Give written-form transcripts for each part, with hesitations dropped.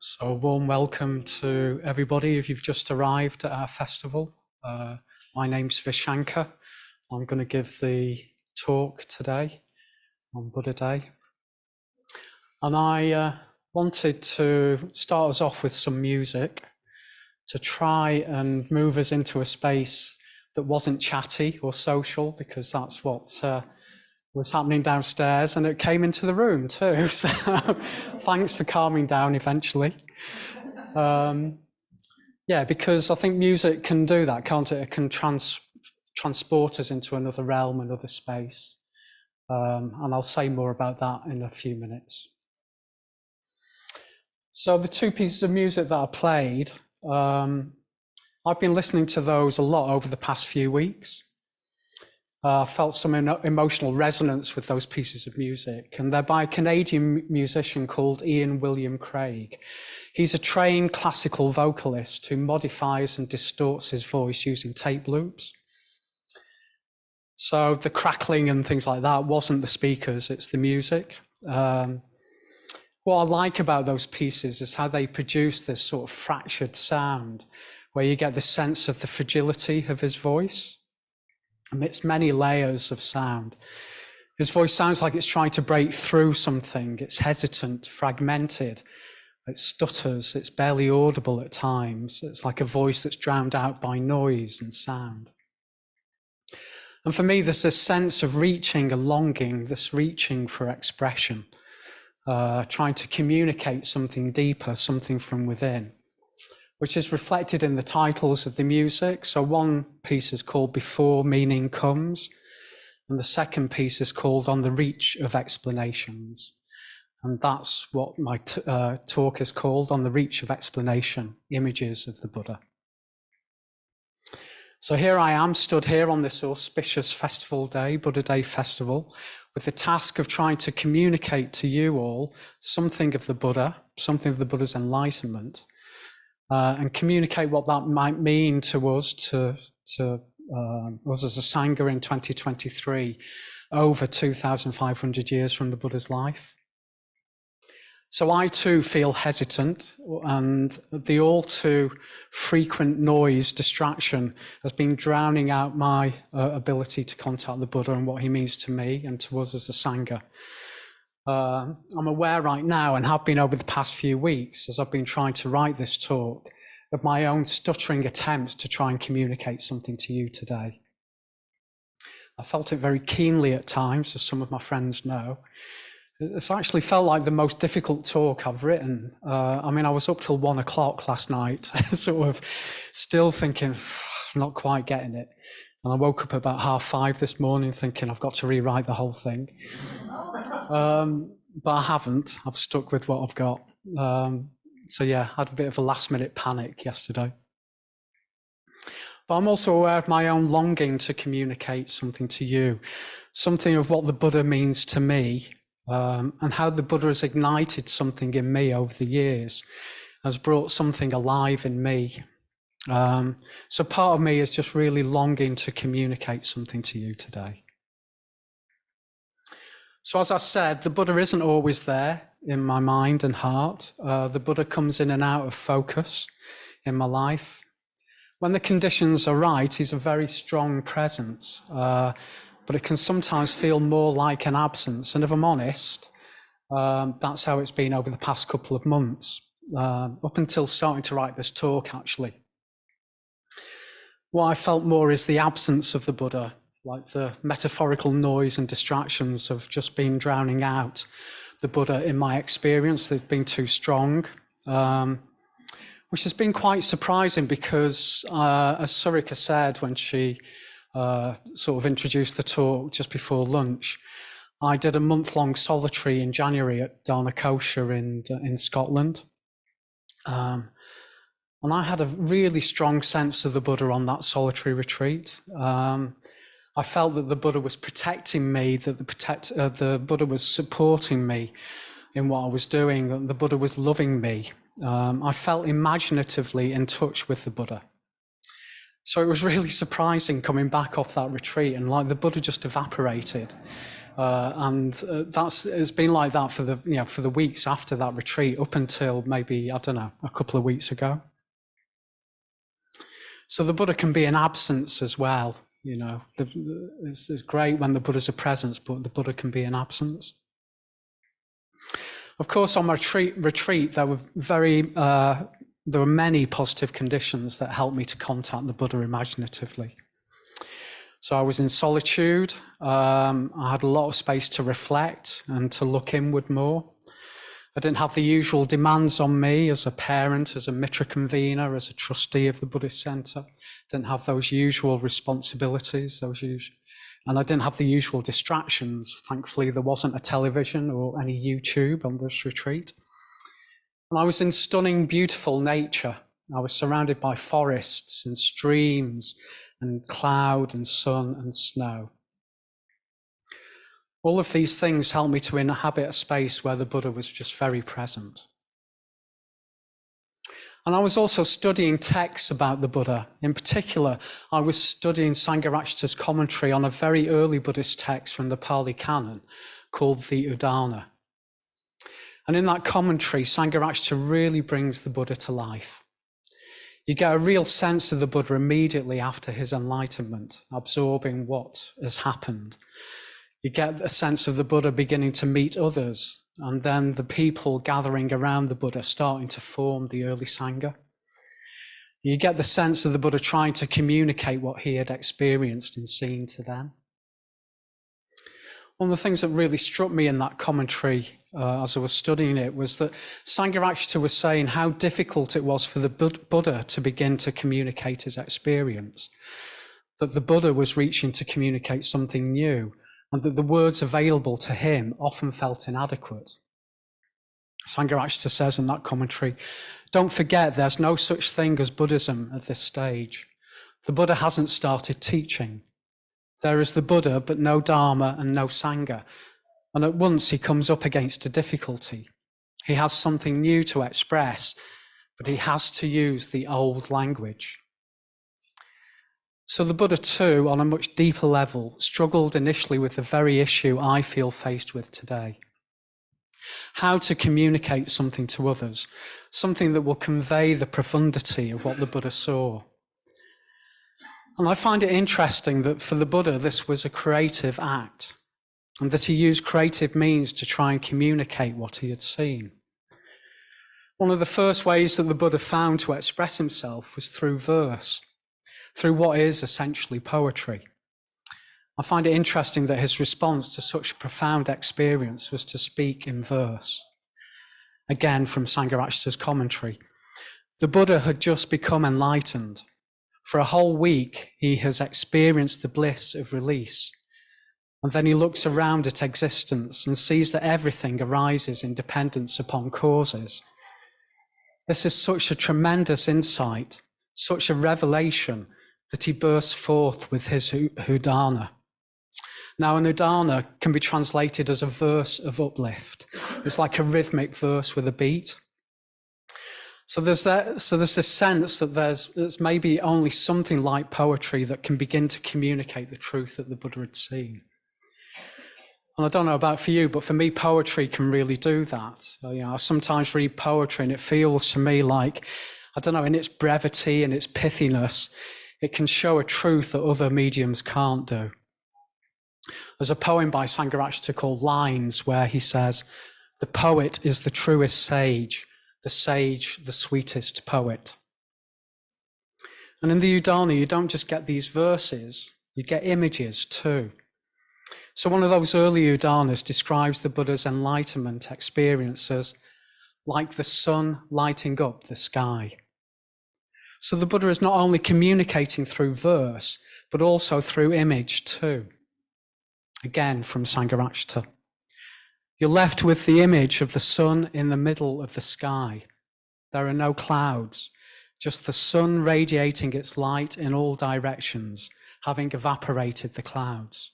So a warm welcome to everybody if you've just arrived at our festival. My name's Vishangka. I'm going to give the talk today on Buddha Day. And I wanted to start us off with some music to try and move us into a space that wasn't chatty or social, because that's what was happening downstairs, and it came into the room too. So thanks for calming down eventually. Yeah, because I think music can do that, can't it? It can transport us into another realm, another space. And I'll say more about that in a few minutes. So the two pieces of music that I played, I've been listening to those a lot over the past few weeks. I felt some emotional resonance with those pieces of music, and they're by a Canadian musician called Ian William Craig. He's a trained classical vocalist who modifies and distorts his voice using tape loops. So the crackling and things like that wasn't the speakers, it's the music. What I like about those pieces is how they produce this sort of fractured sound, where you get the sense of the fragility of his voice amidst many layers of sound. His voice sounds like it's trying to break through something. It's hesitant, fragmented, it stutters, it's barely audible at times. It's like a voice that's drowned out by noise and sound. And for me, there's this sense of reaching, a longing, this reaching for expression, trying to communicate something deeper, something from within, which is reflected in the titles of the music. So one piece is called Before Meaning Comes, and the second piece is called On the Reach of Explanations. And that's what my talk is called, On the Reach of Explanation, Images of the Buddha. So here I am, stood here on this auspicious festival day, Buddha Day Festival, with the task of trying to communicate to you all something of the Buddha, something of the Buddha's enlightenment, and communicate what that might mean to us, to us as a Sangha in 2023, over 2,500 years from the Buddha's life. So I too feel hesitant, and the all too frequent noise, distraction, has been drowning out my ability to contact the Buddha and what he means to me and to us as a Sangha. I'm aware right now, and have been over the past few weeks, as I've been trying to write this talk, of my own stuttering attempts to try and communicate something to you today. I felt it very keenly at times, as some of my friends know. It's actually felt like the most difficult talk I've written. I mean, I was up till 1 o'clock last night, sort of still thinking, I'm not quite getting it. And I woke up about 5:30 this morning thinking I've got to rewrite the whole thing. But I haven't. I've stuck with what I've got. So yeah, I had a bit of a last minute panic yesterday. But I'm also aware of my own longing to communicate something to you, something of what the Buddha means to me, and how the Buddha has ignited something in me over the years, has brought something alive in me. So part of me is just really longing to communicate something to you today. So as I said, the Buddha isn't always there in my mind and heart. The Buddha comes in and out of focus in my life. When the conditions are right, he's a very strong presence, but it can sometimes feel more like an absence. And if I'm honest, that's how it's been over the past couple of months, up until starting to write this talk, actually. What I felt more is the absence of the Buddha, like the metaphorical noise and distractions have just been drowning out the Buddha in my experience. They've been too strong, which has been quite surprising because, as Surika said when she sort of introduced the talk just before lunch, I did a month-long solitary in January at Dana Kosher in Scotland. And I had a really strong sense of the Buddha on that solitary retreat. I felt that the Buddha was protecting me, that the Buddha was supporting me in what I was doing, that the Buddha was loving me. I felt imaginatively in touch with the Buddha. So it was really surprising coming back off that retreat, and like the Buddha just evaporated. It's been like that for the weeks after that retreat, up until maybe, I don't know, a couple of weeks ago. So the Buddha can be in absence as well. It's great when the Buddha's a presence, but the Buddha can be in absence. Of course, on my retreat, there were many positive conditions that helped me to contact the Buddha imaginatively. So I was in solitude. I had a lot of space to reflect and to look inward more. I didn't have the usual demands on me as a parent, as a mitra convener, as a trustee of the Buddhist Center. Didn't have those usual responsibilities, and I didn't have the usual distractions. Thankfully, there wasn't a television or any YouTube on this retreat. And I was in stunning, beautiful nature. I was surrounded by forests and streams and cloud and sun and snow. All of these things helped me to inhabit a space where the Buddha was just very present. And I was also studying texts about the Buddha. In particular, I was studying Sangharakshita's commentary on a very early Buddhist text from the Pali Canon called the Udana. And in that commentary, Sangharakshita really brings the Buddha to life. You get a real sense of the Buddha immediately after his enlightenment, absorbing what has happened. You get a sense of the Buddha beginning to meet others, and then the people gathering around the Buddha starting to form the early Sangha. You get the sense of the Buddha trying to communicate what he had experienced and seen to them. One of the things that really struck me in that commentary as I was studying it was that Sangharakshita was saying how difficult it was for the Buddha to begin to communicate his experience, that the Buddha was reaching to communicate something new, and that the words available to him often felt inadequate. Sangharakshita says in that commentary, "Don't forget there's no such thing as Buddhism at this stage. The Buddha hasn't started teaching. There is the Buddha, but no Dharma and no Sangha. And at once he comes up against a difficulty. He has something new to express, but he has to use the old language." So the Buddha too, on a much deeper level, struggled initially with the very issue I feel faced with today. How to communicate something to others, something that will convey the profundity of what the Buddha saw. And I find it interesting that for the Buddha, this was a creative act, and that he used creative means to try and communicate what he had seen. One of the first ways that the Buddha found to express himself was through verse, through what is essentially poetry. I find it interesting that his response to such profound experience was to speak in verse. Again, from Sangharakshita's commentary. The Buddha had just become enlightened. For a whole week, he has experienced the bliss of release. And then he looks around at existence and sees that everything arises in dependence upon causes. This is such a tremendous insight, such a revelation, that he bursts forth with his Udana. Now, an Udana can be translated as a verse of uplift. It's like a rhythmic verse with a beat. So there's this sense that there's maybe only something like poetry that can begin to communicate the truth that the Buddha had seen. And I don't know about for you, but for me, poetry can really do that. So, I sometimes read poetry and it feels to me like, I don't know, in its brevity and its pithiness, it can show a truth that other mediums can't do. There's a poem by Sangharakshita called Lines, where he says, "The poet is the truest sage, the sage the sweetest poet." And in the Udana, you don't just get these verses, you get images too. So one of those early Udanas describes the Buddha's enlightenment experience as like the sun lighting up the sky. So the Buddha is not only communicating through verse, but also through image too. Again, from Sangharakshita. You're left with the image of the sun in the middle of the sky. There are no clouds, just the sun radiating its light in all directions, having evaporated the clouds.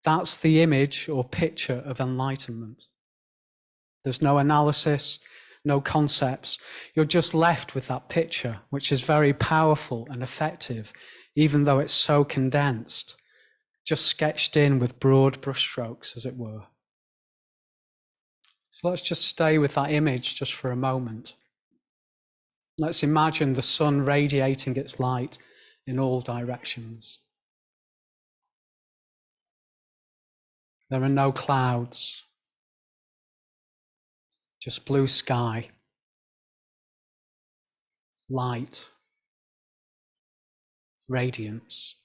That's the image or picture of enlightenment. There's no analysis, no concepts. You're just left with that picture, which is very powerful and effective, even though it's so condensed. just sketched in with broad brushstrokes, as it were. So let's just stay with that image just for a moment. Let's imagine the sun radiating its light in all directions. There are no clouds, just blue sky, light, radiance.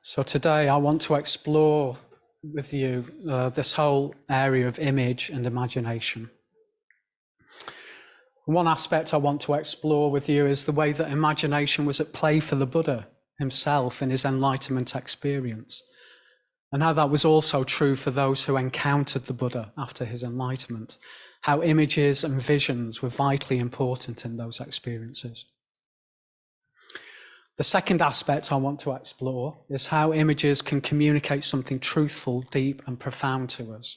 So today I want to explore with you this whole area of image and imagination. One aspect I want to explore with you is the way that imagination was at play for the Buddha himself in his enlightenment experience, and how that was also true for those who encountered the Buddha after his enlightenment, how images and visions were vitally important in those experiences. The second aspect I want to explore is how images can communicate something truthful, deep, and profound to us.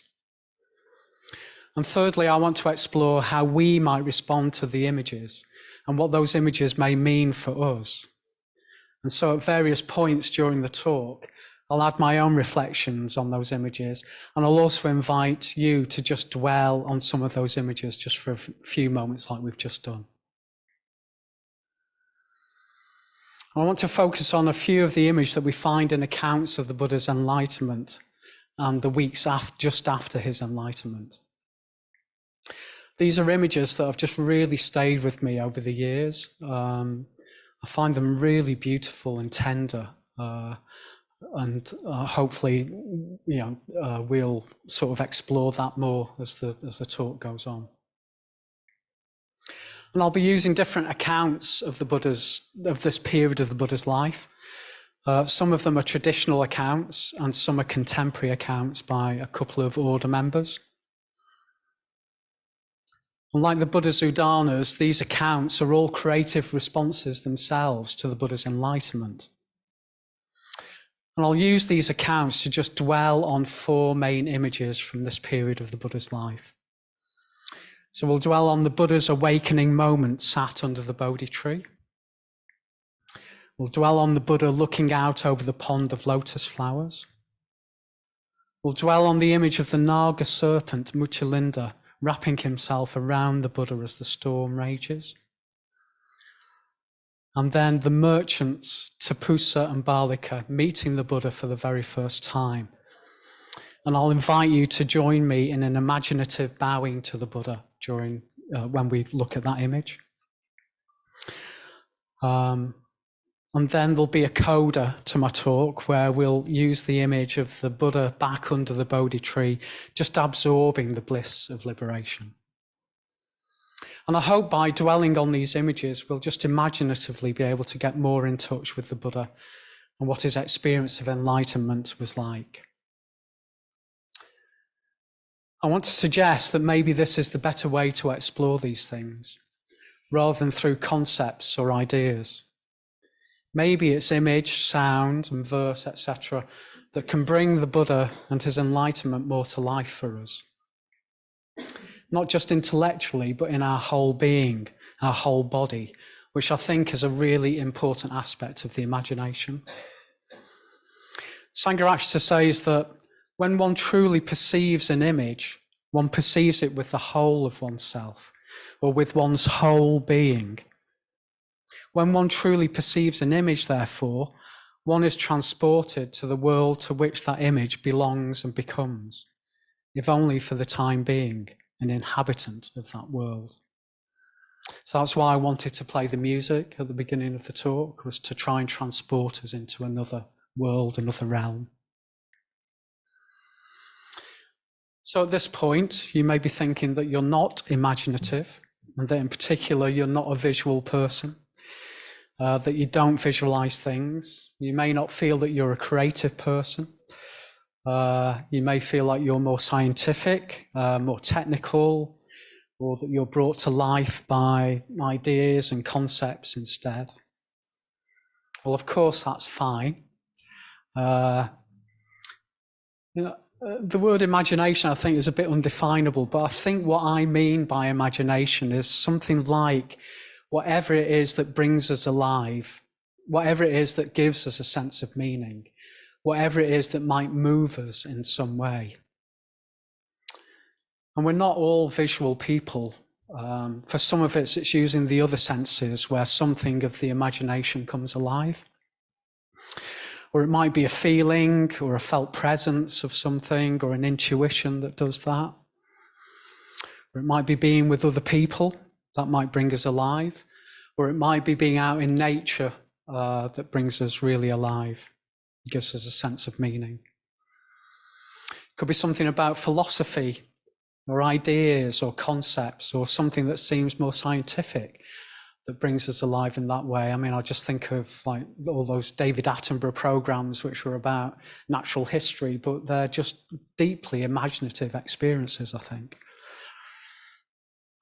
And thirdly, I want to explore how we might respond to the images and what those images may mean for us. And so at various points during the talk, I'll add my own reflections on those images, and I'll also invite you to just dwell on some of those images just for a few moments like we've just done. I want to focus on a few of the images that we find in accounts of the Buddha's enlightenment and the weeks just after his enlightenment. These are images that have just really stayed with me over the years. I find them really beautiful and tender, and hopefully, we'll sort of explore that more as the talk goes on. And I'll be using different accounts of this period of the Buddha's life. Some of them are traditional accounts, and some are contemporary accounts by a couple of order members. Unlike the Buddha's Udanas, these accounts are all creative responses themselves to the Buddha's enlightenment. And I'll use these accounts to just dwell on four main images from this period of the Buddha's life. So we'll dwell on the Buddha's awakening moment sat under the Bodhi tree. We'll dwell on the Buddha looking out over the pond of lotus flowers. We'll dwell on the image of the Naga serpent, Muchalinda, wrapping himself around the Buddha as the storm rages. And then the merchants, Tapusa and Balika, meeting the Buddha for the very first time. And I'll invite you to join me in an imaginative bowing to the Buddha during when we look at that image. And then there'll be a coda to my talk where we'll use the image of the Buddha back under the Bodhi tree, just absorbing the bliss of liberation. And I hope by dwelling on these images, we'll just imaginatively be able to get more in touch with the Buddha and what his experience of enlightenment was like. I want to suggest that maybe this is the better way to explore these things, rather than through concepts or ideas. Maybe it's image, sound, and verse, etc., that can bring the Buddha and his enlightenment more to life for us. Not just intellectually, but in our whole being, our whole body, which I think is a really important aspect of the imagination. Sangharakshita says that when one truly perceives an image, one perceives it with the whole of oneself, or with one's whole being. When one truly perceives an image, therefore, one is transported to the world to which that image belongs and becomes, if only for the time being, an inhabitant of that world. So that's why I wanted to play the music at the beginning of the talk, was to try and transport us into another world, another realm. So at this point, you may be thinking that you're not imaginative, and that in particular, you're not a visual person. That you don't visualize things. You may not feel that you're a creative person. You may feel like you're more scientific, more technical, or that you're brought to life by ideas and concepts instead. Well, of course, that's fine. The word imagination, I think, is a bit undefinable, but I think what I mean by imagination is something like whatever it is that brings us alive, whatever it is that gives us a sense of meaning, whatever it is that might move us in some way. And we're not all visual people. For some of us, it's using the other senses where something of the imagination comes alive. Or it might be a feeling or a felt presence of something or an intuition that does that. Or it might be being with other people that might bring us alive. Or it might be being out in nature that brings us really alive, gives us a sense of meaning. It could be something about philosophy or ideas or concepts or something that seems more scientific that brings us alive in that way. I mean, I just think of like all those David Attenborough programs which were about natural history, but they're just deeply imaginative experiences, I think.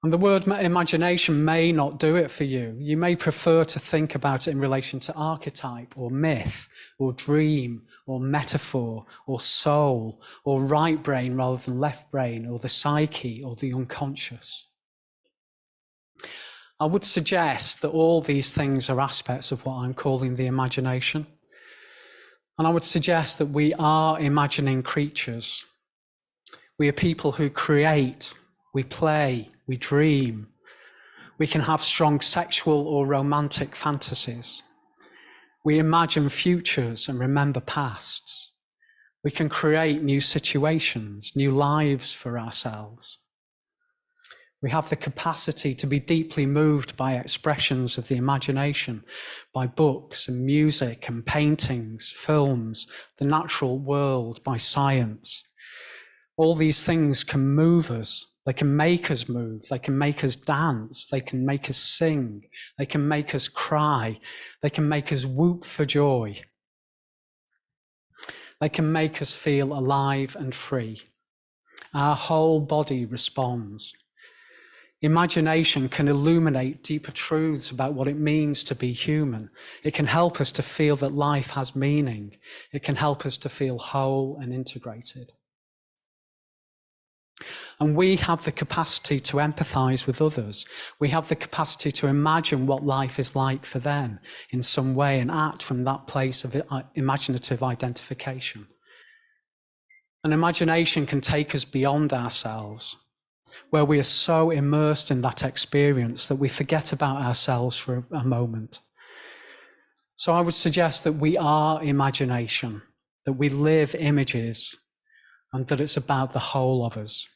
And the word imagination may not do it for you. You may prefer to think about it in relation to archetype or myth or dream or metaphor or soul or right brain rather than left brain or the psyche or the unconscious. I would suggest that all these things are aspects of what I'm calling the imagination. And I would suggest that we are imagining creatures. We are people who create, we play, we dream. We can have strong sexual or romantic fantasies. We imagine futures and remember pasts. We can create new situations, new lives for ourselves. We have the capacity to be deeply moved by expressions of the imagination, by books and music and paintings, films, the natural world, by science. All these things can move us. They can make us move. They can make us dance. They can make us sing. They can make us cry. They can make us whoop for joy. They can make us feel alive and free. Our whole body responds. Imagination can illuminate deeper truths about what it means to be human. It can help us to feel that life has meaning. It can help us to feel whole and integrated. And we have the capacity to empathize with others. We have the capacity to imagine what life is like for them in some way and act from that place of imaginative identification. And imagination can take us beyond ourselves, where we are so immersed in that experience that we forget about ourselves for a moment. So I would suggest that we are imagination, that we live images, and that it's about the whole of us.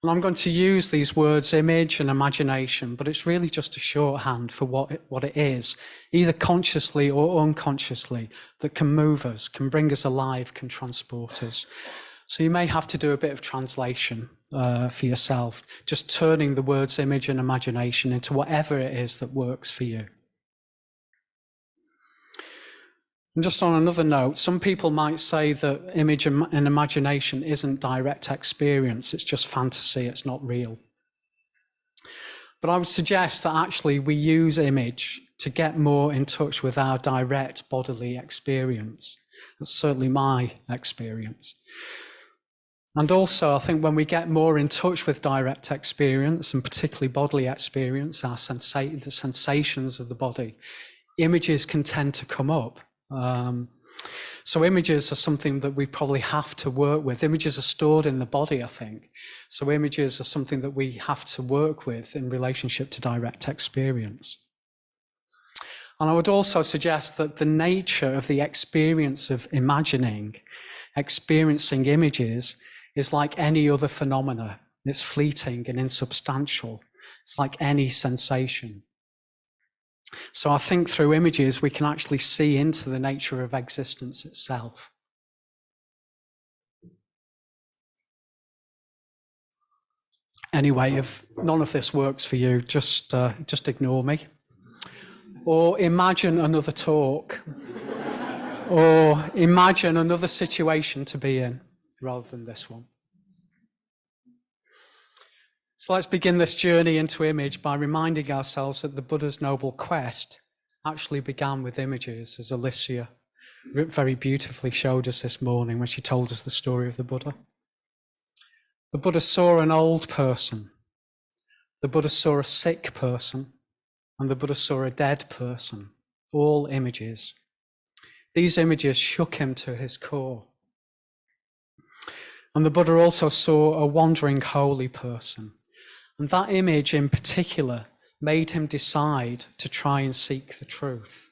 And I'm going to use these words image and imagination, but it's really just a shorthand for what it is, either consciously or unconsciously, that can move us, can bring us alive, can transport us. So you may have to do a bit of translation for yourself, just turning the words image and imagination into whatever it is that works for you. And just on another note, some people might say that image and imagination isn't direct experience, it's just fantasy, it's not real. But I would suggest that actually we use image to get more in touch with our direct bodily experience. That's certainly my experience. And also, I think when we get more in touch with direct experience, and particularly bodily experience, the sensations of the body, images can tend to come up. So images are something that we probably have to work with. Images are stored in the body, I think. So images are something that we have to work with in relationship to direct experience. And I would also suggest that the nature of the experience of experiencing images, is like any other phenomena. It's fleeting and insubstantial. It's like any sensation. So I think through images, we can actually see into the nature of existence itself. Anyway, if none of this works for you, just ignore me. Or imagine another talk. Or imagine another situation to be in rather than this one. So let's begin this journey into image by reminding ourselves that the Buddha's noble quest actually began with images, as Alicia very beautifully showed us this morning when she told us the story of the Buddha. The Buddha saw an old person. The Buddha saw a sick person. And the Buddha saw a dead person. All images. These images shook him to his core. And the Buddha also saw a wandering holy person. And that image in particular made him decide to try and seek the truth.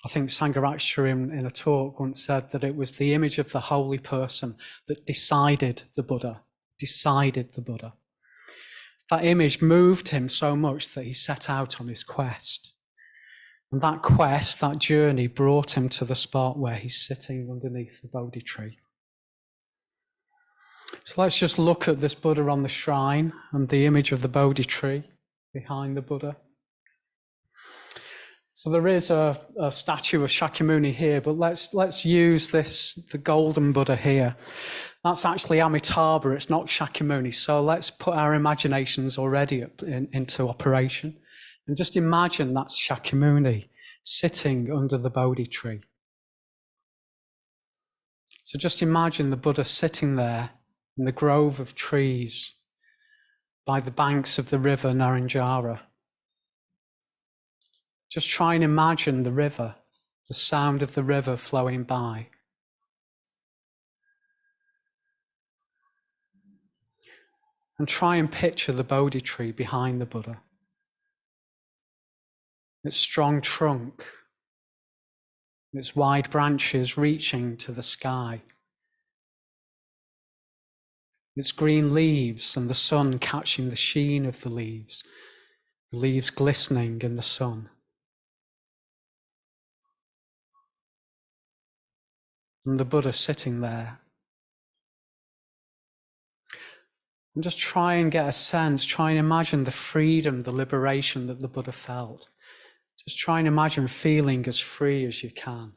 I think Sangharakshara in a talk once said that it was the image of the holy person that decided the Buddha. That image moved him so much that he set out on his quest. And that quest, that journey, brought him to the spot where he's sitting underneath the Bodhi tree. So let's just look at this Buddha on the shrine and the image of the Bodhi tree behind the Buddha. So there is a statue of Shakyamuni here, but let's use the golden Buddha here. That's actually Amitabha, it's not Shakyamuni. So let's put our imaginations already into operation. And just imagine that's Shakyamuni sitting under the Bodhi tree. So just imagine the Buddha sitting there in the grove of trees by the banks of the river Naranjara. Just try and imagine the river, the sound of the river flowing by. And try and picture the Bodhi tree behind the Buddha. Its strong trunk, its wide branches reaching to the sky. Its green leaves and the sun catching the sheen of the leaves glistening in the sun. And the Buddha sitting there. And just try and get a sense, try and imagine the freedom, the liberation that the Buddha felt. Just try and imagine feeling as free as you can.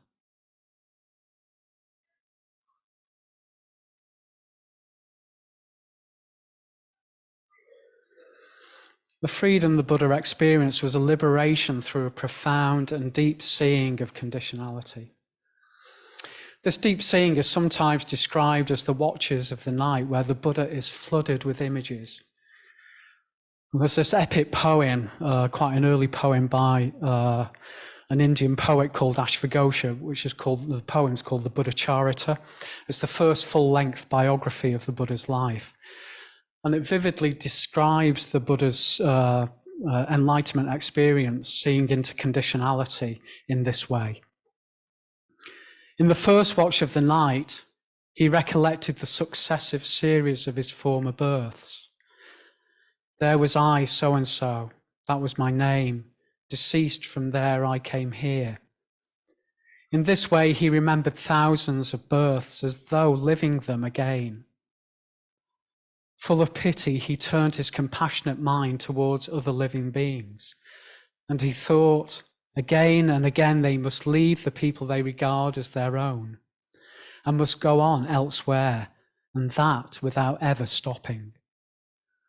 The freedom the Buddha experienced was a liberation through a profound and deep seeing of conditionality. This deep seeing is sometimes described as the watches of the night, where the Buddha is flooded with images. There's this epic poem, quite an early poem by an Indian poet called Ashvaghosha, which is called, the poem's called the Buddha Charita. It's the first full-length biography of the Buddha's life. And it vividly describes the Buddha's enlightenment experience, seeing into conditionality in this way. In the first watch of the night, he recollected the successive series of his former births. There was I, so-and-so, that was my name. Deceased from there, I came here. In this way, he remembered thousands of births as though living them again. Full of pity, he turned his compassionate mind towards other living beings. And he thought, again and again, they must leave the people they regard as their own and must go on elsewhere, and that without ever stopping.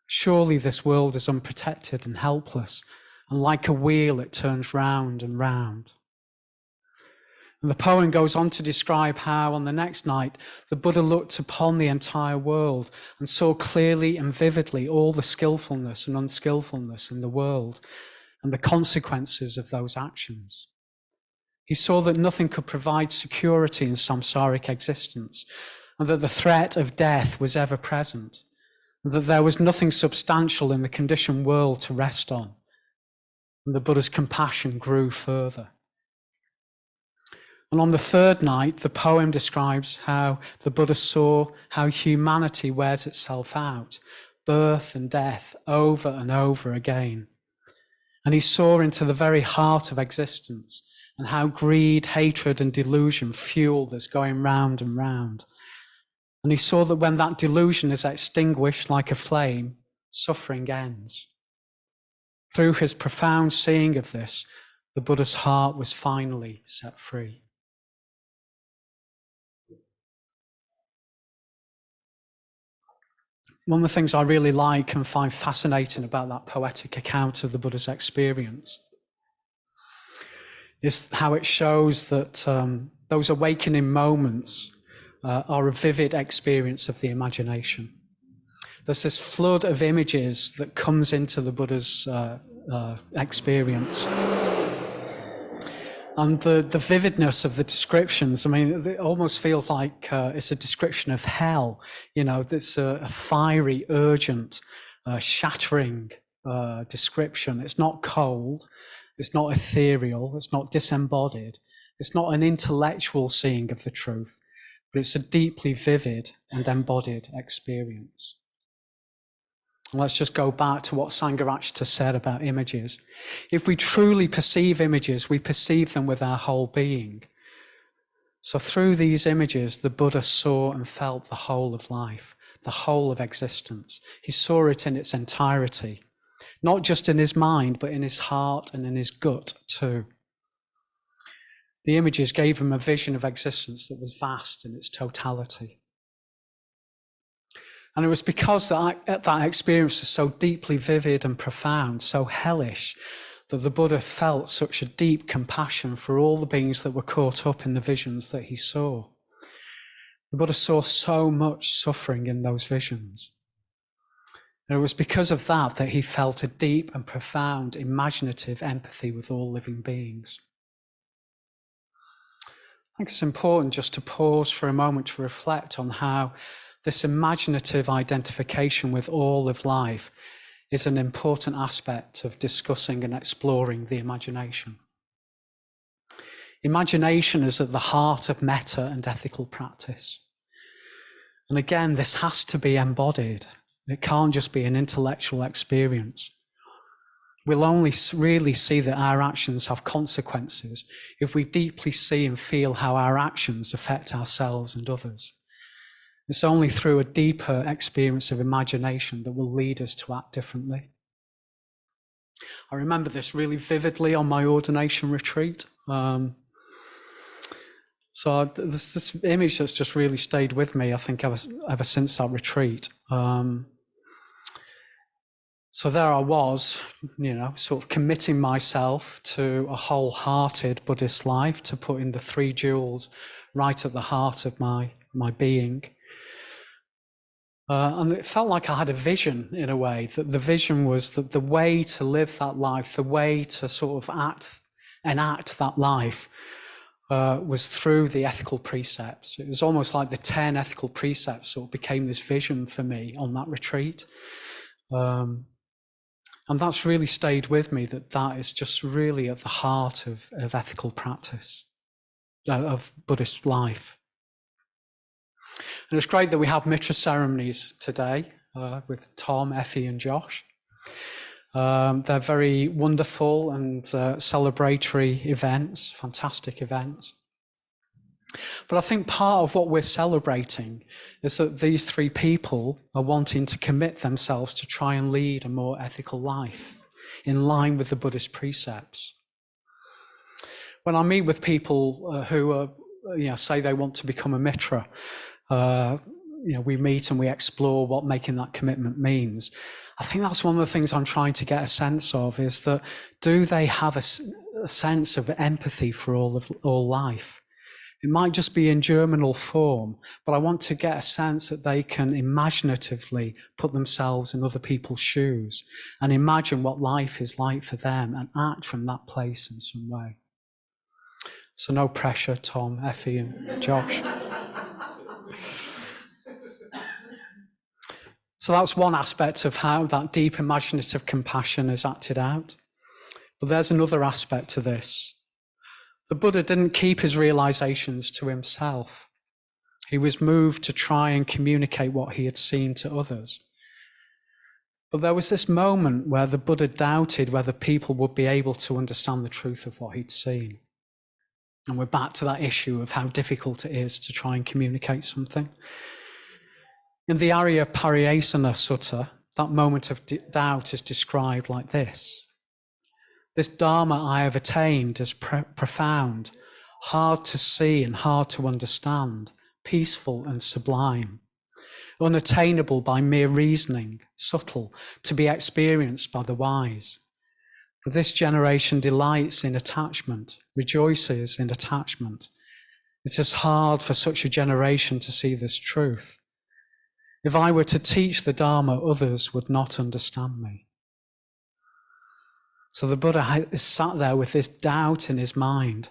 Surely this world is unprotected and helpless, and like a wheel it turns round and round. And the poem goes on to describe how on the next night the Buddha looked upon the entire world and saw clearly and vividly all the skillfulness and unskillfulness in the world and the consequences of those actions. He saw that nothing could provide security in samsaric existence, and that the threat of death was ever present, and that there was nothing substantial in the conditioned world to rest on. And the Buddha's compassion grew further. And on the third night, the poem describes how the Buddha saw how humanity wears itself out, birth and death, over and over again. And he saw into the very heart of existence and how greed, hatred, and delusion fuel this going round and round. And he saw that when that delusion is extinguished like a flame, suffering ends. Through his profound seeing of this, the Buddha's heart was finally set free. One of the things I really like and find fascinating about that poetic account of the Buddha's experience is how it shows that those awakening moments are a vivid experience of the imagination. There's this flood of images that comes into the Buddha's experience. And the vividness of the descriptions, I mean, it almost feels like it's a description of hell. You know, it's a fiery, urgent, shattering description. It's not cold, it's not ethereal, it's not disembodied, it's not an intellectual seeing of the truth, but it's a deeply vivid and embodied experience. Let's just go back to what Sangharakshita said about images. If we truly perceive images, we perceive them with our whole being. So through these images, the Buddha saw and felt the whole of life, the whole of existence. He saw it in its entirety, not just in his mind, but in his heart and in his gut too. The images gave him a vision of existence that was vast in its totality. And it was because that experience was so deeply vivid and profound, so hellish, that the Buddha felt such a deep compassion for all the beings that were caught up in the visions that he saw. The Buddha saw so much suffering in those visions. And it was because of that he felt a deep and profound imaginative empathy with all living beings. I think it's important just to pause for a moment to reflect on how this imaginative identification with all of life is an important aspect of discussing and exploring the imagination. Imagination is at the heart of metta and ethical practice. And again, this has to be embodied. It can't just be an intellectual experience. We'll only really see that our actions have consequences if we deeply see and feel how our actions affect ourselves and others. It's only through a deeper experience of imagination that will lead us to act differently. I remember this really vividly on my ordination retreat. So there's this image that's just really stayed with me, I think, ever since that retreat. So there I was, sort of committing myself to a wholehearted Buddhist life, to putting the three jewels right at the heart of my being. And it felt like I had a vision, in a way, that the vision was that the way to live that life, the way to sort of enact that life was through the ethical precepts. It was almost like the 10 ethical precepts sort of became this vision for me on that retreat. And that's really stayed with me, that is just really at the heart of ethical practice, of Buddhist life. And it's great that we have Mitra ceremonies today with Tom, Effie and Josh. They're very wonderful and celebratory events, fantastic events. But I think part of what we're celebrating is that these three people are wanting to commit themselves to try and lead a more ethical life in line with the Buddhist precepts. When I meet with people who are, say they want to become a Mitra, we meet and we explore what making that commitment means. I think that's one of the things I'm trying to get a sense of, is that do they have a sense of empathy for all life? It might just be in germinal form, but I want to get a sense that they can imaginatively put themselves in other people's shoes and imagine what life is like for them and act from that place in some way. So no pressure, Tom, Effie and Josh. So that's one aspect of how that deep imaginative compassion is acted out. But there's another aspect to this. The Buddha didn't keep his realizations to himself. He was moved to try and communicate what he had seen to others. But there was this moment where the Buddha doubted whether people would be able to understand the truth of what he'd seen. And we're back to that issue of how difficult it is to try and communicate something. In the Arya Pariyasana Sutta, that moment of doubt is described like this. This Dharma I have attained is profound, hard to see and hard to understand, peaceful and sublime, unattainable by mere reasoning, subtle, to be experienced by the wise. But this generation delights in attachment, rejoices in attachment, It is hard for such a generation to see this truth. If I were to teach the Dharma, others would not understand me. So the Buddha is sat there with this doubt in his mind.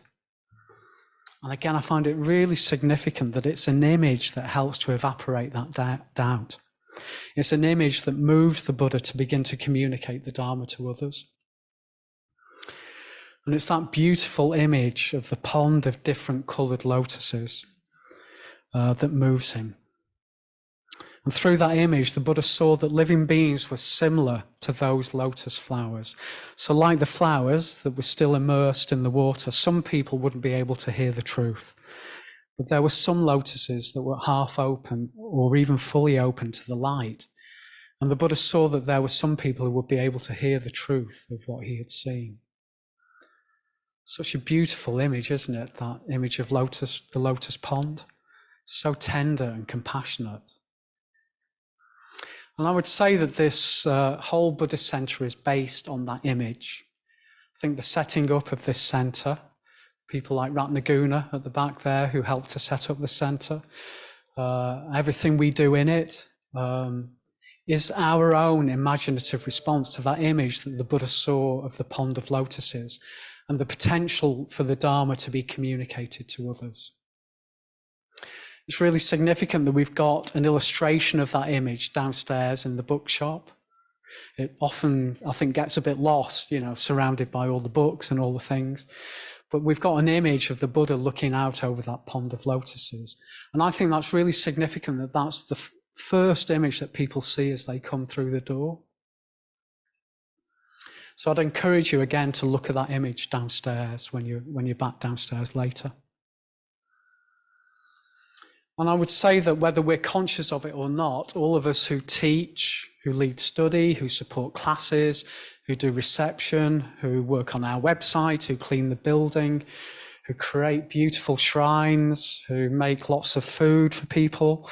And again, I find it really significant that it's an image that helps to evaporate that doubt. It's an image that moves the Buddha to begin to communicate the Dharma to others. And it's that beautiful image of the pond of different coloured lotuses that moves him. And through that image, the Buddha saw that living beings were similar to those lotus flowers. So like the flowers that were still immersed in the water, some people wouldn't be able to hear the truth. But there were some lotuses that were half open or even fully open to the light. And the Buddha saw that there were some people who would be able to hear the truth of what he had seen. Such a beautiful image, isn't it? That image of lotus, the lotus pond. So tender and compassionate. And I would say that this whole Buddhist centre is based on that image. I think the setting up of this centre, people like Ratnaguna at the back there who helped to set up the centre, everything we do in it is our own imaginative response to that image that the Buddha saw of the pond of lotuses and the potential for the Dharma to be communicated to others. It's really significant that we've got an illustration of that image downstairs in the bookshop. It often, I think, gets a bit lost, surrounded by all the books and all the things. But we've got an image of the Buddha looking out over that pond of lotuses. And I think that's really significant that that's the first image that people see as they come through the door. So I'd encourage you again to look at that image downstairs when you're back downstairs later. And I would say that whether we're conscious of it or not, all of us who teach, who lead study, who support classes, who do reception, who work on our website, who clean the building, who create beautiful shrines, who make lots of food for people,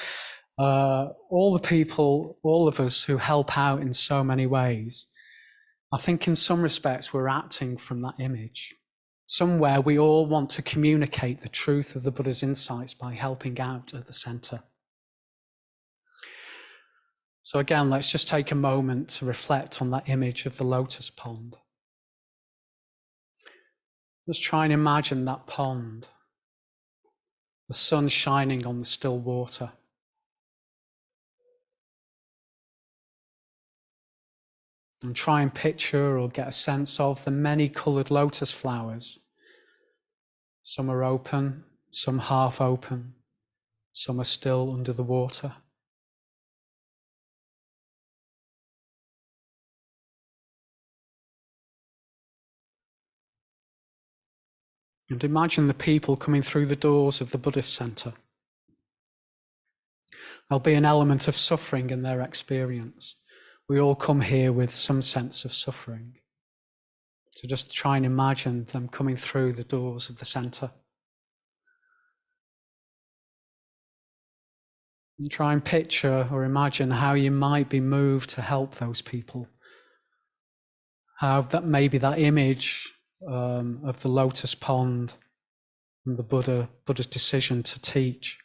all of us who help out in so many ways, I think in some respects we're acting from that image. Somewhere we all want to communicate the truth of the Buddha's insights by helping out at the centre. So again, let's just take a moment to reflect on that image of the lotus pond. Let's try and imagine that pond, the sun shining on the still water. And try and picture or get a sense of the many coloured lotus flowers. Some are open, some half open, some are still under the water. And imagine the people coming through the doors of the Buddhist centre. There'll be an element of suffering in their experience. We all come here with some sense of suffering. So just try and imagine them coming through the doors of the centre. And try and picture or imagine how you might be moved to help those people. How that maybe that image of the lotus pond and the Buddha's decision to teach,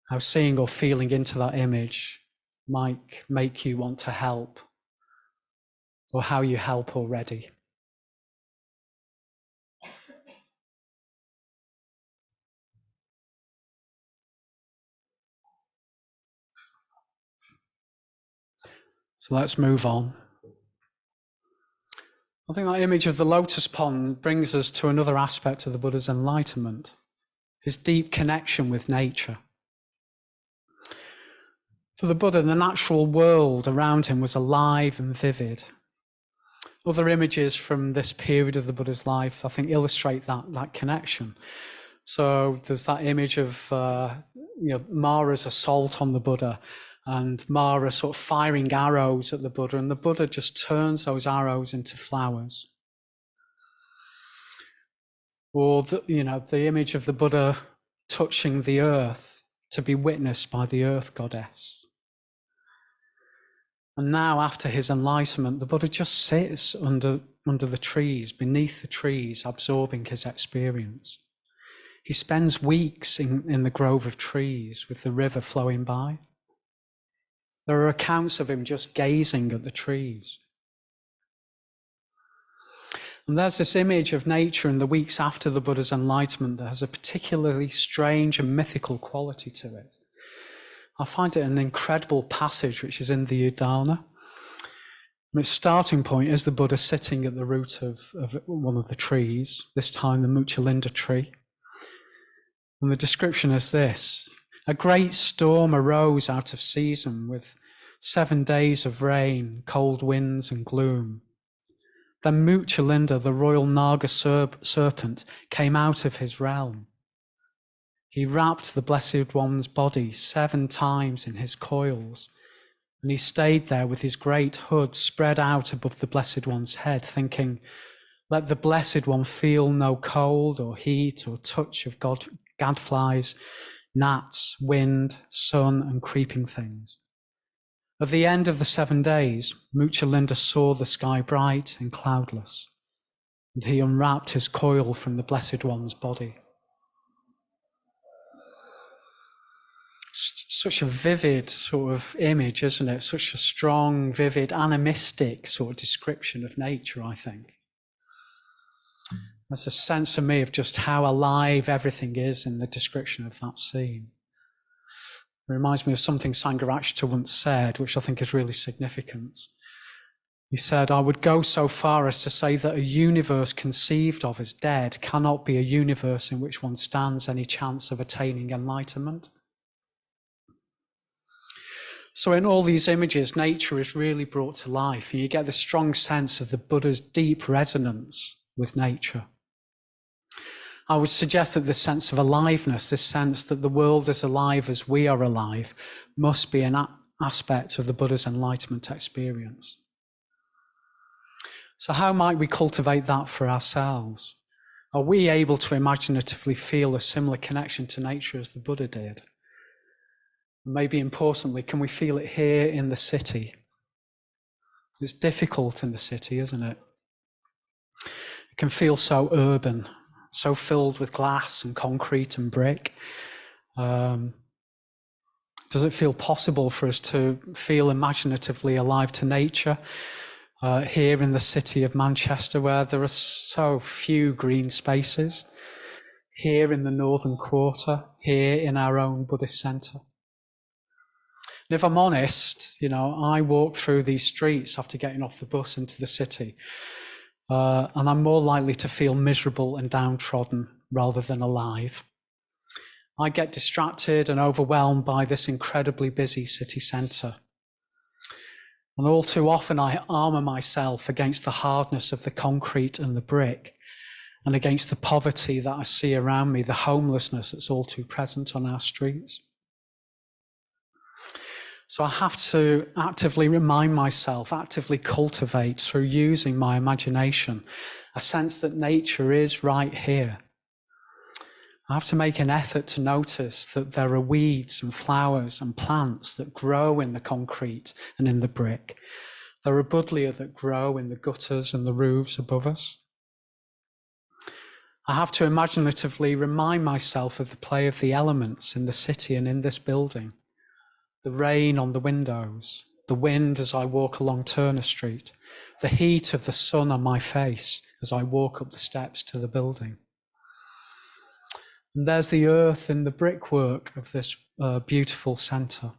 how seeing or feeling into that image might make you want to help, or how you help already. So let's move on. I think that image of the lotus pond brings us to another aspect of the Buddha's enlightenment, his deep connection with nature. For the Buddha, the natural world around him was alive and vivid. Other images from this period of the Buddha's life, I think, illustrate that connection. So there's that image of Mara's assault on the Buddha, and Mara sort of firing arrows at the Buddha, and the Buddha just turns those arrows into flowers. Or the image of the Buddha touching the earth to be witnessed by the earth goddess. And now, after his enlightenment, the Buddha just sits under the trees, beneath the trees, absorbing his experience. He spends weeks in the grove of trees with the river flowing by. There are accounts of him just gazing at the trees. And there's this image of nature in the weeks after the Buddha's enlightenment that has a particularly strange and mythical quality to it. I find it an incredible passage which is in the Udana. And its starting point is the Buddha sitting at the root of one of the trees, this time the Muchalinda tree. And the description is this: a great storm arose out of season with 7 days of rain, cold winds and gloom. Then Muchalinda, the royal Naga serpent, came out of his realm. He wrapped the Blessed One's body 7 times in his coils, and he stayed there with his great hood spread out above the Blessed One's head, thinking, let the Blessed One feel no cold or heat or touch of gadflies, gnats, wind, sun, and creeping things. At the end of the 7 days, Muchalinda saw the sky bright and cloudless, and he unwrapped his coil from the Blessed One's body. Such a vivid sort of image, isn't it? Such a strong, vivid, animistic sort of description of nature, I think. There's a sense for me of just how alive everything is in the description of that scene. It reminds me of something Sangharakshita once said, which I think is really significant. He said, I would go so far as to say that a universe conceived of as dead cannot be a universe in which one stands any chance of attaining enlightenment. So in all these images, nature is really brought to life, and you get the strong sense of the Buddha's deep resonance with nature. I would suggest that this sense of aliveness, this sense that the world is alive as we are alive, must be an aspect of the Buddha's enlightenment experience. So how might we cultivate that for ourselves? Are we able to imaginatively feel a similar connection to nature as the Buddha did? Maybe importantly, can we feel it here in the city? It's difficult in the city, isn't it? It can feel so urban, so filled with glass and concrete and brick. Does it feel possible for us to feel imaginatively alive to nature here in the city of Manchester, where there are so few green spaces, here in the Northern Quarter, here in our own Buddhist centre? And if I'm honest, I walk through these streets after getting off the bus into the city, and I'm more likely to feel miserable and downtrodden rather than alive. I get distracted and overwhelmed by this incredibly busy city centre. And all too often I armour myself against the hardness of the concrete and the brick, and against the poverty that I see around me, the homelessness that's all too present on our streets. So I have to actively remind myself, actively cultivate through using my imagination, a sense that nature is right here. I have to make an effort to notice that there are weeds and flowers and plants that grow in the concrete and in the brick. There are buddleia that grow in the gutters and the roofs above us. I have to imaginatively remind myself of the play of the elements in the city and in this building. The rain on the windows, the wind as I walk along Turner Street, the heat of the sun on my face as I walk up the steps to the building. And there's the earth in the brickwork of this beautiful centre.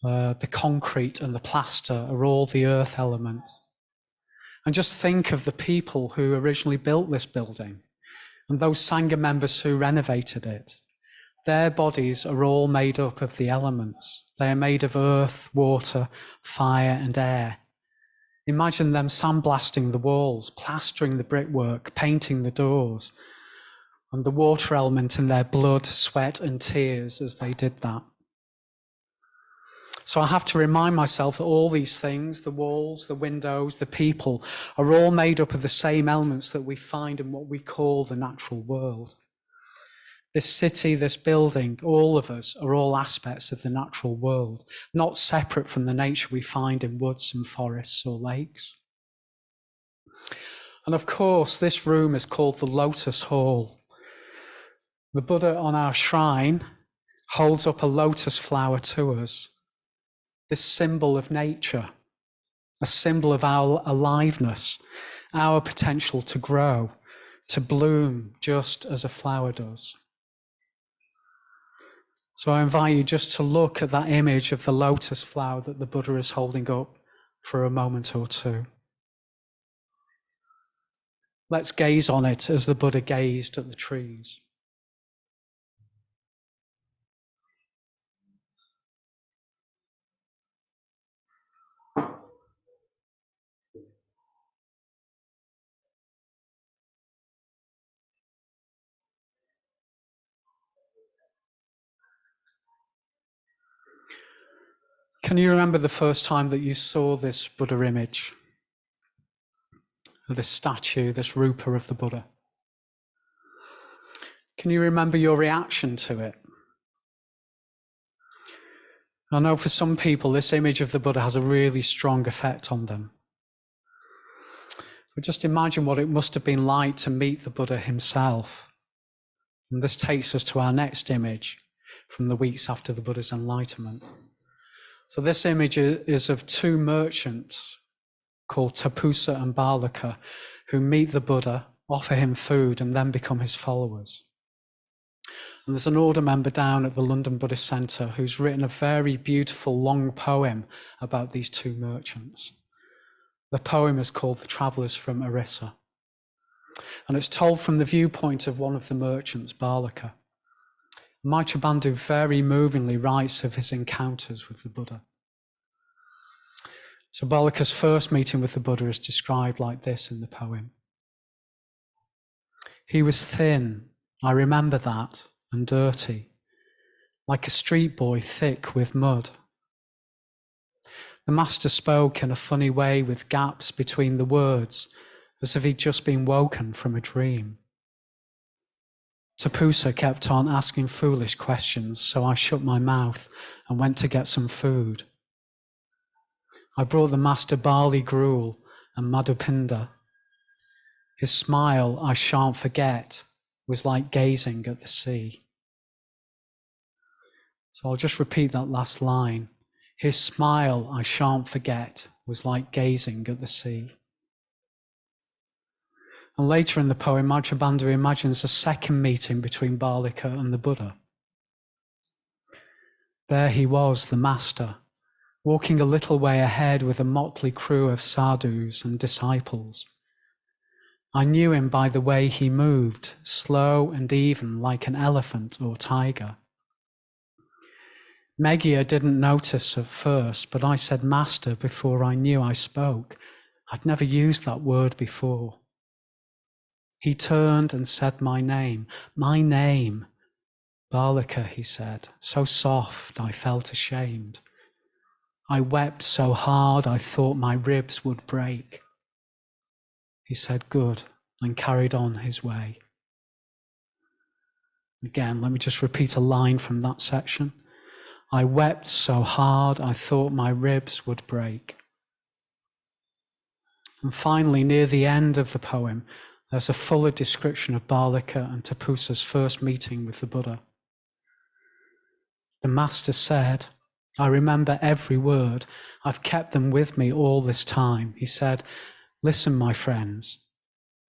The concrete and the plaster are all the earth elements. And just think of the people who originally built this building and those Sangha members who renovated it. Their bodies are all made up of the elements. They are made of earth, water, fire, and air. Imagine them sandblasting the walls, plastering the brickwork, painting the doors, and the water element in their blood, sweat, and tears as they did that. So I have to remind myself that all these things, the walls, the windows, the people, are all made up of the same elements that we find in what we call the natural world. This city, this building, all of us are all aspects of the natural world, not separate from the nature we find in woods and forests or lakes. And of course, this room is called the Lotus Hall. The Buddha on our shrine holds up a lotus flower to us, this symbol of nature, a symbol of our aliveness, our potential to grow, to bloom just as a flower does. So I invite you just to look at that image of the lotus flower that the Buddha is holding up for a moment or two. Let's gaze on it as the Buddha gazed at the trees. Can you remember the first time that you saw this Buddha image? This statue, this rupa of the Buddha? Can you remember your reaction to it? I know for some people, this image of the Buddha has a really strong effect on them. But just imagine what it must have been like to meet the Buddha himself. And this takes us to our next image from the weeks after the Buddha's enlightenment. So this image is of two merchants called Tapusa and Balaka, who meet the Buddha, offer him food, and then become his followers. And there's an order member down at the London Buddhist Centre who's written a very beautiful long poem about these two merchants. The poem is called The Travellers from Orissa. And it's told from the viewpoint of one of the merchants, Balaka. Maitreya Bandhu very movingly writes of his encounters with the Buddha. So Balaka's first meeting with the Buddha is described like this in the poem. He was thin, I remember that, and dirty, like a street boy thick with mud. The master spoke in a funny way with gaps between the words, as if he'd just been woken from a dream. Tapusa kept on asking foolish questions, so I shut my mouth and went to get some food. I brought the master barley gruel and madhupinda. His smile, I shan't forget, was like gazing at the sea. So I'll just repeat that last line. His smile, I shan't forget, was like gazing at the sea. And later in the poem, Maitreya Bandhu imagines a second meeting between Balaka and the Buddha. There he was, the master, walking a little way ahead with a motley crew of sadhus and disciples. I knew him by the way he moved, slow and even like an elephant or tiger. Meggia didn't notice at first, but I said master before I knew I spoke. I'd never used that word before. He turned and said my name, Balaka, he said, so soft I felt ashamed. I wept so hard I thought my ribs would break. He said good and carried on his way. Again, let me just repeat a line from that section. I wept so hard I thought my ribs would break. And finally, near the end of the poem, there's a fuller description of Balaka and Tapusa's first meeting with the Buddha. The master said, I remember every word. I've kept them with me all this time. He said, listen, my friends,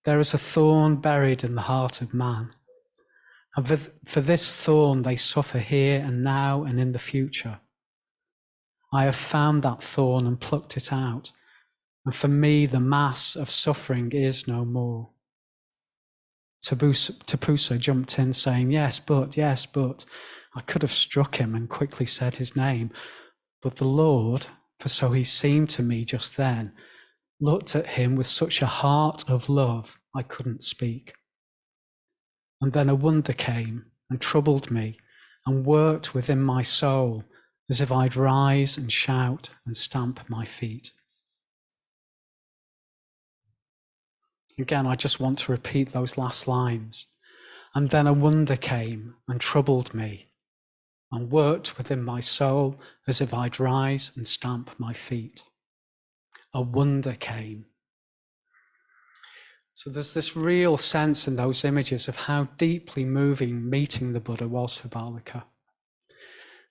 there is a thorn buried in the heart of man. And for this thorn they suffer here and now and in the future. I have found that thorn and plucked it out. And for me, the mass of suffering is no more. Tapusa jumped in saying, yes, but. I could have struck him and quickly said his name. But the Lord, for so he seemed to me just then, looked at him with such a heart of love, I couldn't speak. And then a wonder came and troubled me and worked within my soul as if I'd rise and shout and stamp my feet. Again, I just want to repeat those last lines. And then a wonder came and troubled me and worked within my soul as if I'd rise and stamp my feet. A wonder came. So there's this real sense in those images of how deeply moving meeting the Buddha was for Balaka.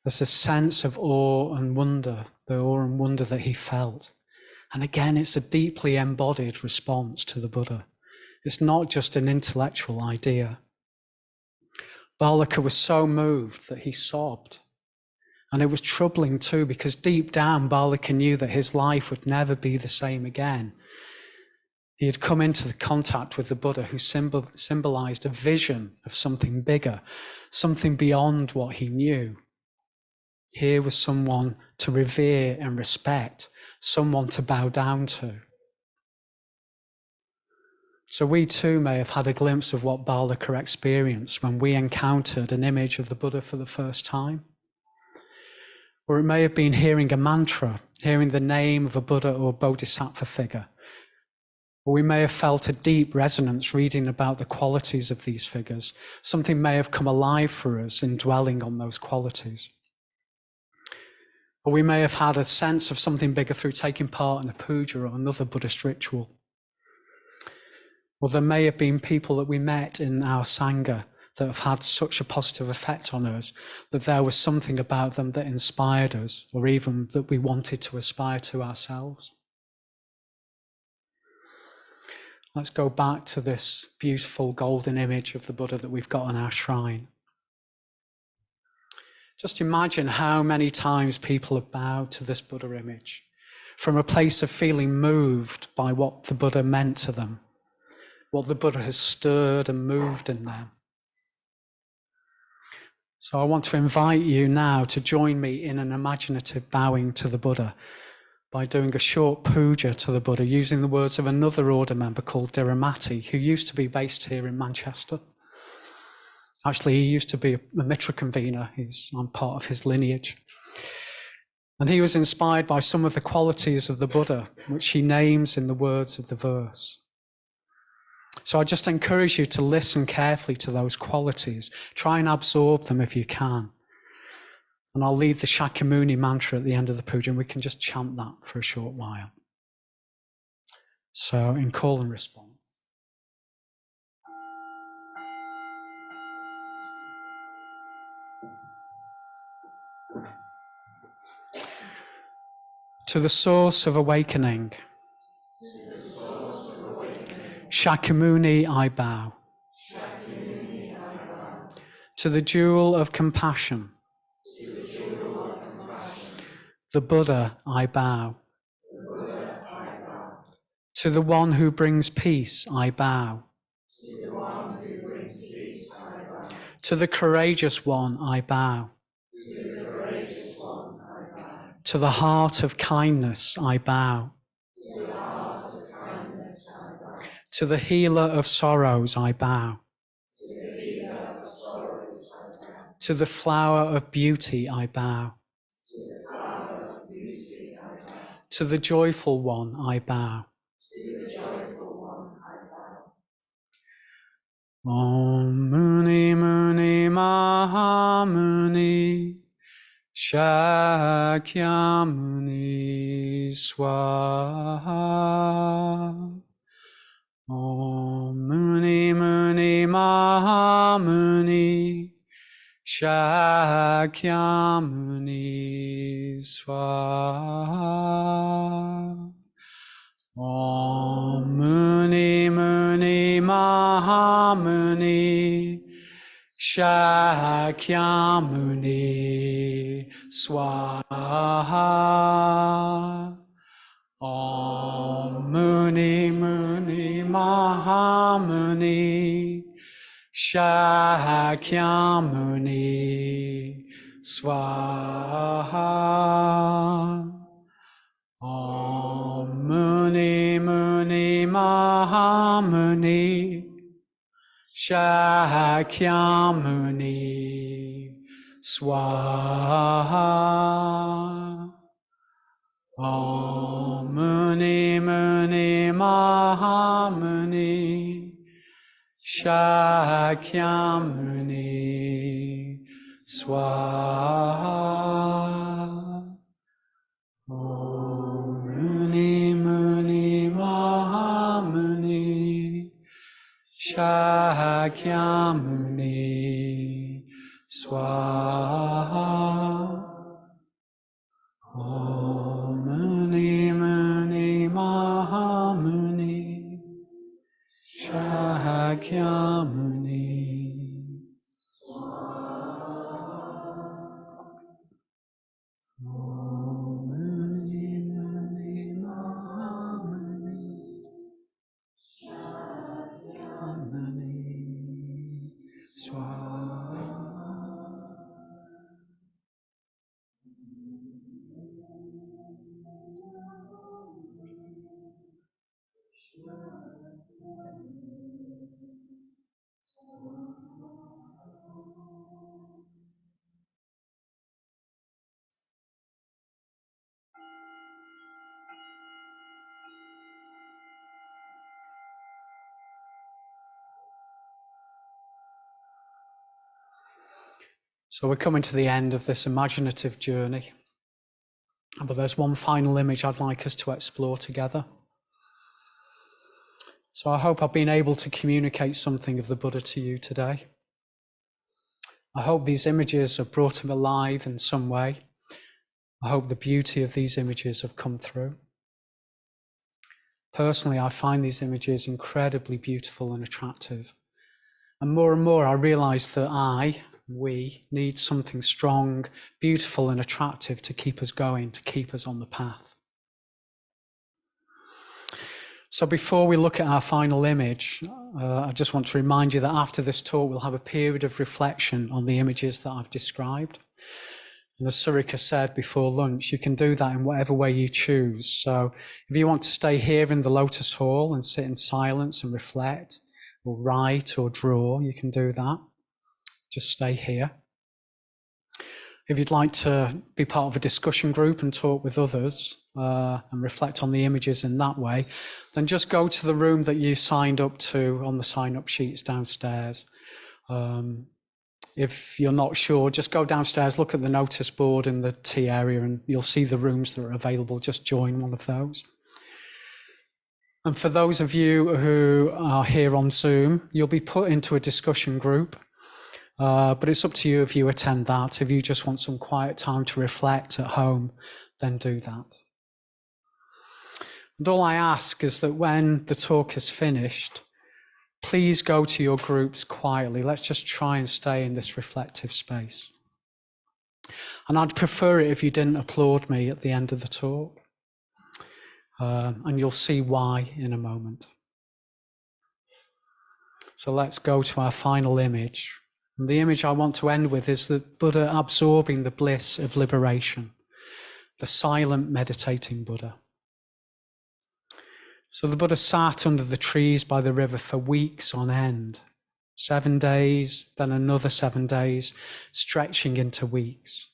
There's a sense of awe and wonder, the awe and wonder that he felt. And again, it's a deeply embodied response to the Buddha. It's not just an intellectual idea. Balaka was so moved that he sobbed. And it was troubling too, because deep down, Balaka knew that his life would never be the same again. He had come into the contact with the Buddha, who symbolized a vision of something bigger, something beyond what he knew. Here was someone to revere and respect, someone to bow down to. So we too may have had a glimpse of what Balaka experienced when we encountered an image of the Buddha for the first time. Or it may have been hearing a mantra, hearing the name of a Buddha or Bodhisattva figure. Or we may have felt a deep resonance reading about the qualities of these figures. Something may have come alive for us in dwelling on those qualities. Or we may have had a sense of something bigger through taking part in a puja or another Buddhist ritual. Or there may have been people that we met in our Sangha that have had such a positive effect on us that there was something about them that inspired us, or even that we wanted to aspire to ourselves. Let's go back to this beautiful golden image of the Buddha that we've got on our shrine. Just imagine how many times people have bowed to this Buddha image from a place of feeling moved by what the Buddha meant to them, what the Buddha has stirred and moved in them. So I want to invite you now to join me in an imaginative bowing to the Buddha by doing a short puja to the Buddha, using the words of another order member called Dhiramati, who used to be based here in Manchester. Actually, he used to be a Mitra convener. I'm part of his lineage. And he was inspired by some of the qualities of the Buddha, which he names in the words of the verse. So I just encourage you to listen carefully to those qualities. Try and absorb them if you can. And I'll lead the Shakyamuni mantra at the end of the puja, and we can just chant that for a short while. So in call and response. To the source of awakening, Shakyamuni I bow. To the jewel of compassion, the Buddha I bow. To the one who brings peace I bow. To the courageous one I bow. To the heart of kindness I bow. To the healer of sorrows I bow. To the flower of beauty I bow. To the joyful one I bow. Om Muni Muni Maha Muni Shakyamuni Swaha. Om Muni Muni Maha Muni Shakyamuni Swaha. Om Muni Muni Maha Muni Shakyamuni Swaha. Om Muni Muni Maha Muni Shakyamuni Swaha. Om Muni Muni Maha Muni Shakyamuni Swaha. Om Muni Muni Maha Muni Shakyamuni Swaha. Om Muni Muni Maha Muni Shakyamuni Swaha. Om Muni Muni Mahamuni Shakyamuni. Om Muni Muni Mahamuni Shakyamuni Swaha. So we're coming to the end of this imaginative journey, but there's one final image I'd like us to explore together. So I hope I've been able to communicate something of the Buddha to you today. I hope these images have brought him alive in some way. I hope the beauty of these images have come through. Personally, I find these images incredibly beautiful and attractive. And more I realize that we need something strong, beautiful and attractive to keep us going, to keep us on the path. So before we look at our final image, I just want to remind you that after this talk, we'll have a period of reflection on the images that I've described. And as Surika said before lunch, you can do that in whatever way you choose. So if you want to stay here in the Lotus Hall and sit in silence and reflect, or write or draw, you can do that. Just stay here. If you'd like to be part of a discussion group and talk with others and reflect on the images in that way, then just go to the room that you signed up to on the sign-up sheets downstairs. If you're not sure, just go downstairs, look at the notice board in the tea area, and you'll see the rooms that are available. Just join one of those. And for those of you who are here on Zoom, you'll be put into a discussion group. But it's up to you if you attend that. If you just want some quiet time to reflect at home, then do that. And all I ask is that when the talk is finished, please go to your groups quietly. Let's just try and stay in this reflective space. And I'd prefer it if you didn't applaud me at the end of the talk. And you'll see why in a moment. So let's go to our final image. And the image I want to end with is the Buddha absorbing the bliss of liberation, the silent meditating Buddha. So the Buddha sat under the trees by the river for weeks on end, 7 days, then another 7 days, stretching into weeks.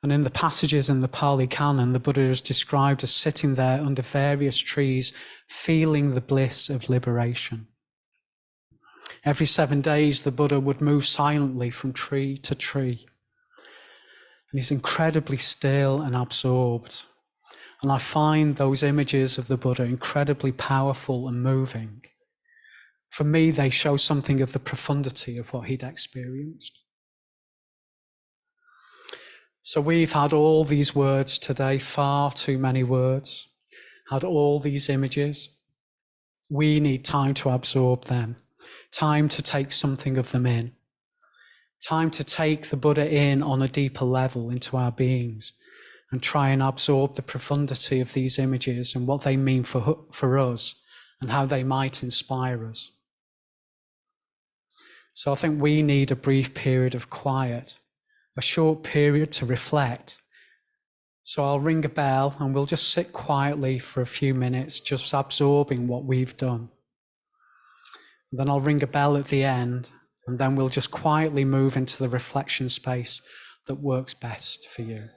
And in the passages in the Pali Canon, the Buddha is described as sitting there under various trees, feeling the bliss of liberation. Every 7 days, the Buddha would move silently from tree to tree. And he's incredibly still and absorbed. And I find those images of the Buddha incredibly powerful and moving. For me, they show something of the profundity of what he'd experienced. So we've had all these words today, far too many words, had all these images. We need time to absorb them, time to take something of them in, time to take the Buddha in on a deeper level into our beings and try and absorb the profundity of these images and what they mean for us and how they might inspire us. So I think we need a brief period of quiet, a short period to reflect. So I'll ring a bell and we'll just sit quietly for a few minutes, just absorbing what we've done. And then I'll ring a bell at the end, and then we'll just quietly move into the reflection space that works best for you.